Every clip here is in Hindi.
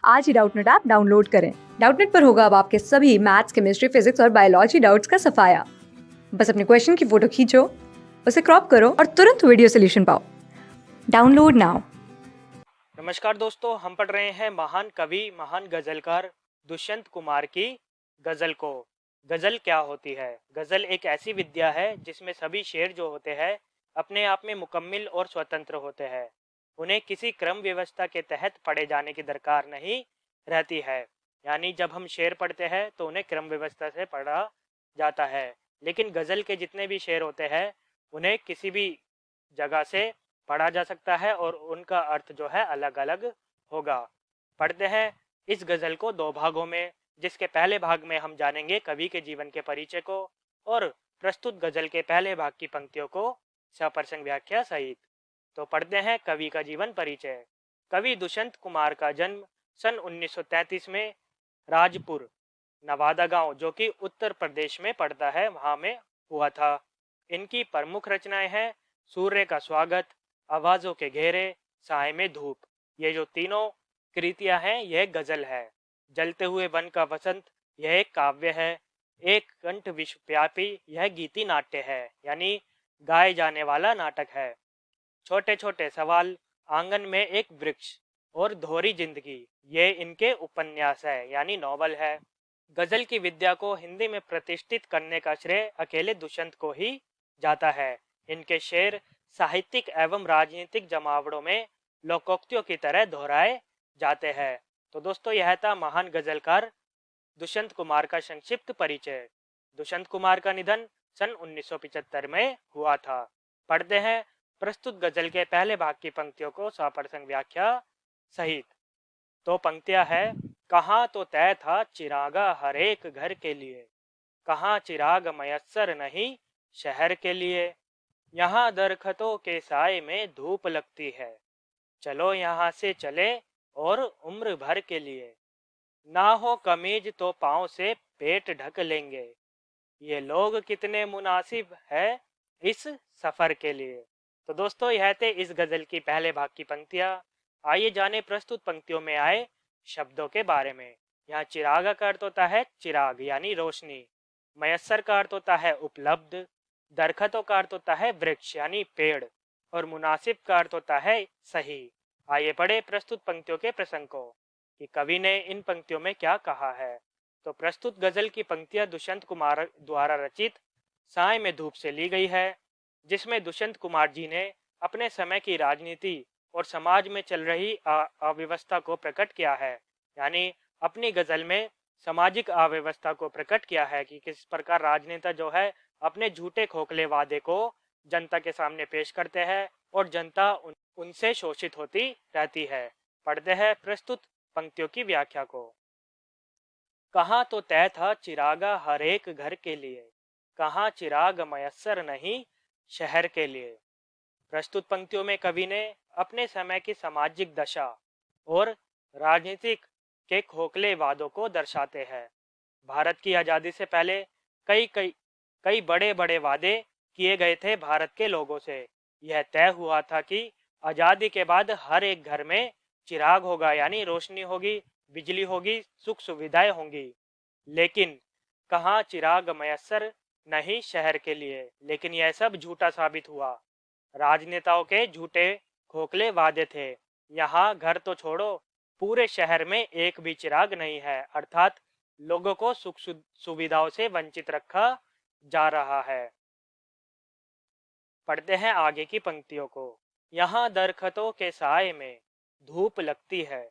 आज ही डाउटनेट ऐप डाउनलोड करें। डाउटनेट पर होगा अब आपके सभी मैथ्स, केमिस्ट्री, फिजिक्स और बायोलॉजी डाउट्स का सफाया। बस अपने क्वेश्चन की फोटो खींचो, उसे क्रॉप करो और तुरंत वीडियो सोल्यूशन पाओ। Download now. नमस्कार दोस्तों, हम पढ़ रहे हैं महान कवि, महान गजलकार दुष्यंत कुमार की गजल को। गजल क्या होती है? गजल एक ऐसी विद्या है जिसमें सभी शेर जो होते हैं अपने आप में मुकम्मिल और स्वतंत्र होते हैं। उन्हें किसी क्रम व्यवस्था के तहत पढ़े जाने की दरकार नहीं रहती है। यानी जब हम शेर पढ़ते हैं तो उन्हें क्रम व्यवस्था से पढ़ा जाता है, लेकिन गजल के जितने भी शेर होते हैं उन्हें किसी भी जगह से पढ़ा जा सकता है और उनका अर्थ जो है अलग अलग होगा। पढ़ते हैं इस गजल को दो भागों में, जिसके पहले भाग में हम जानेंगे कवि के जीवन के परिचय को और प्रस्तुत गजल के पहले भाग की पंक्तियों को सप्रसंग व्याख्या सहित। तो पढ़ते हैं कवि का जीवन परिचय। कवि दुष्यंत कुमार का जन्म सन 1933 में राजपुर नवादा गांव, जो कि उत्तर प्रदेश में पड़ता है, वहां में हुआ था। इनकी प्रमुख रचनाएं हैं सूर्य का स्वागत, आवाजों के घेरे, साय में धूप। ये जो तीनों कृतियां हैं यह गजल है। जलते हुए वन का वसंत यह एक काव्य है। एक कंठ विश्वव्यापी यह गीति नाट्य है, यानी गाए जाने वाला नाटक है। छोटे छोटे सवाल, आंगन में एक वृक्ष और धोरी जिंदगी ये इनके उपन्यास है, यानी नॉवल है। गजल की विद्या को हिंदी में प्रतिष्ठित करने का श्रेय अकेले दुष्यंत को ही जाता है। इनके शेर साहित्यिक एवं राजनीतिक जमावड़ों में लोकोक्तियों की तरह दोहराए जाते हैं। तो दोस्तों, यह था महान गजलकार दुष्यंत कुमार का संक्षिप्त परिचय। दुष्यंत कुमार का निधन सन 1975 में हुआ था। पढ़ते हैं प्रस्तुत गजल के पहले भाग की पंक्तियों को सप्रसंग व्याख्या सहित। तो पंक्तियां है। कहाँ तो तय था चिरागा हर एक घर के लिए, कहाँ चिराग मयस्सर नहीं शहर के लिए। यहाँ दरख्तों के साए में धूप लगती है, चलो यहाँ से चले और उम्र भर के लिए। ना हो कमीज तो पाँव से पेट ढक लेंगे, ये लोग कितने मुनासिब है इस सफर के लिए। तो दोस्तों, यह थे इस गजल की पहले भाग की पंक्तियां। आइए जाने प्रस्तुत पंक्तियों में आए शब्दों के बारे में। यहाँ चिराग का अर्थ होता है चिराग यानी रोशनी, मयस्सर का अर्थ होता है उपलब्ध, दरख्तों का अर्थ होता है वृक्ष यानी पेड़, और मुनासिब का अर्थ होता है सही। आइए पढ़े प्रस्तुत पंक्तियों के प्रसंग को कि कवि ने इन पंक्तियों में क्या कहा है। तो प्रस्तुत गजल की पंक्तियां दुष्यंत कुमार द्वारा रचित साय में धूप से ली गई है, जिसमें दुष्यंत कुमार जी ने अपने समय की राजनीति और समाज में चल रही अव्यवस्था को प्रकट किया है। यानी अपनी गजल में सामाजिक अव्यवस्था को प्रकट किया है कि किस प्रकार राजनेता जो है अपने झूठे खोखले वादे को जनता के सामने पेश करते हैं और जनता उनसे शोषित होती रहती है। पढ़ते हैं प्रस्तुत पंक्तियों की व्याख्या को। कहाँ तो तय था चिरागा हर एक घर के लिए, कहाँ चिराग मयस्सर नहीं शहर के लिए। प्रस्तुत पंक्तियों में कवि ने अपने समय की सामाजिक दशा और राजनीतिक के खोखले वादों को दर्शाते हैं। भारत की आज़ादी से पहले कई कई कई बड़े बड़े वादे किए गए थे भारत के लोगों से। यह तय हुआ था कि आज़ादी के बाद हर एक घर में चिराग होगा, यानी रोशनी होगी, बिजली होगी, सुख सुविधाएं होंगी। लेकिन कहाँ चिराग मयस्सर नहीं शहर के लिए। लेकिन यह सब झूठा साबित हुआ। राजनेताओं के झूठे खोखले वादे थे। यहाँ घर तो छोड़ो, पूरे शहर में एक भी चिराग नहीं है, अर्थात लोगों को सुख सुविधाओं से वंचित रखा जा रहा है। पढ़ते हैं आगे की पंक्तियों को। यहाँ दरख्तों के साए में धूप लगती है,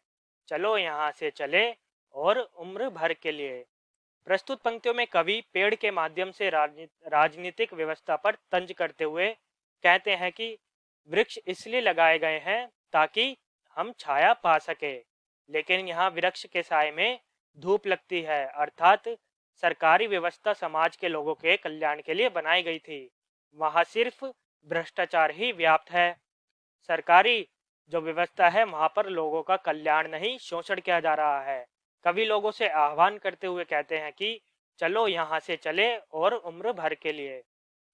चलो यहाँ से चले और उम्र भर के लिए। प्रस्तुत पंक्तियों में कवि पेड़ के माध्यम से राजनीतिक व्यवस्था पर तंज करते हुए कहते हैं कि वृक्ष इसलिए लगाए गए हैं ताकि हम छाया पा सके, लेकिन यहाँ वृक्ष के साए में धूप लगती है, अर्थात सरकारी व्यवस्था समाज के लोगों के कल्याण के लिए बनाई गई थी। वहां सिर्फ भ्रष्टाचार ही व्याप्त है। सरकारी जो व्यवस्था है वहां पर लोगों का कल्याण नहीं, शोषण किया जा रहा है। कवि लोगों से आह्वान करते हुए कहते हैं कि चलो यहाँ से चले और उम्र भर के लिए,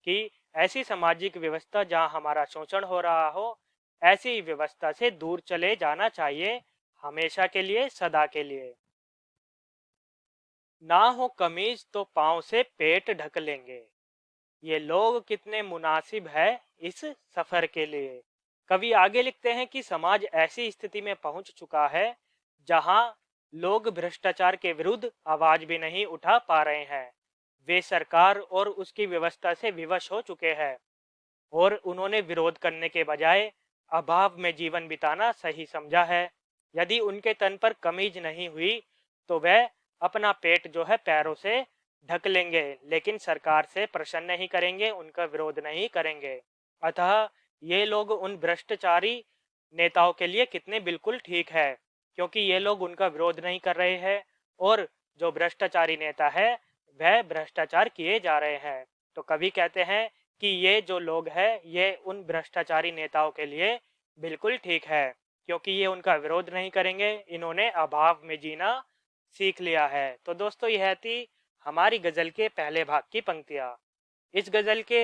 कि ऐसी सामाजिक व्यवस्था जहाँ हमारा शोषण हो रहा हो, ऐसी व्यवस्था से दूर चले जाना चाहिए हमेशा के लिए, सदा के लिए। ना हो कमीज तो पाँव से पेट ढक लेंगे। ये लोग कितने मुनासिब है इस सफर के लिए। कवि आगे लिखते हैं कि समाज ऐसी स्थिति में पहुंच चुका है जहां लोग भ्रष्टाचार के विरुद्ध आवाज भी नहीं उठा पा रहे हैं। वे सरकार और उसकी व्यवस्था से विवश हो चुके हैं और उन्होंने विरोध करने के बजाय अभाव में जीवन बिताना सही समझा है। यदि उनके तन पर कमीज नहीं हुई तो वह अपना पेट जो है पैरों से ढक लेंगे, लेकिन सरकार से प्रश्न नहीं करेंगे, उनका विरोध नहीं करेंगे। अतः ये लोग उन भ्रष्टाचारी नेताओं के लिए कितने बिल्कुल ठीक है, क्योंकि ये लोग उनका विरोध नहीं कर रहे हैं और जो भ्रष्टाचारी नेता है वह भ्रष्टाचार किए जा रहे हैं। तो कवि कहते हैं कि ये जो लोग हैं ये उन भ्रष्टाचारी नेताओं के लिए बिल्कुल ठीक है, क्योंकि ये उनका विरोध नहीं करेंगे, इन्होंने अभाव में जीना सीख लिया है। तो दोस्तों यह थी हमारी गजल के पहले भाग की पंक्तियां। इस गजल के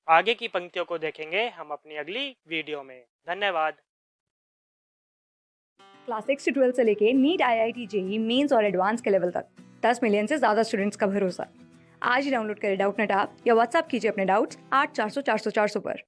आगे की पंक्तियों को देखेंगे हम अपनी अगली वीडियो में। धन्यवाद। क्लास 6 से 12 से लेके नीट, IIT, जेईई मेंस और एडवांस के लेवल तक 10 मिलियन से ज़्यादा स्टूडेंट्स का भरोसा। आज ही डाउनलोड करें डाउटनेट ऐप या व्हाट्सएप कीजिए अपने डाउट्स 8400 400 400 पर।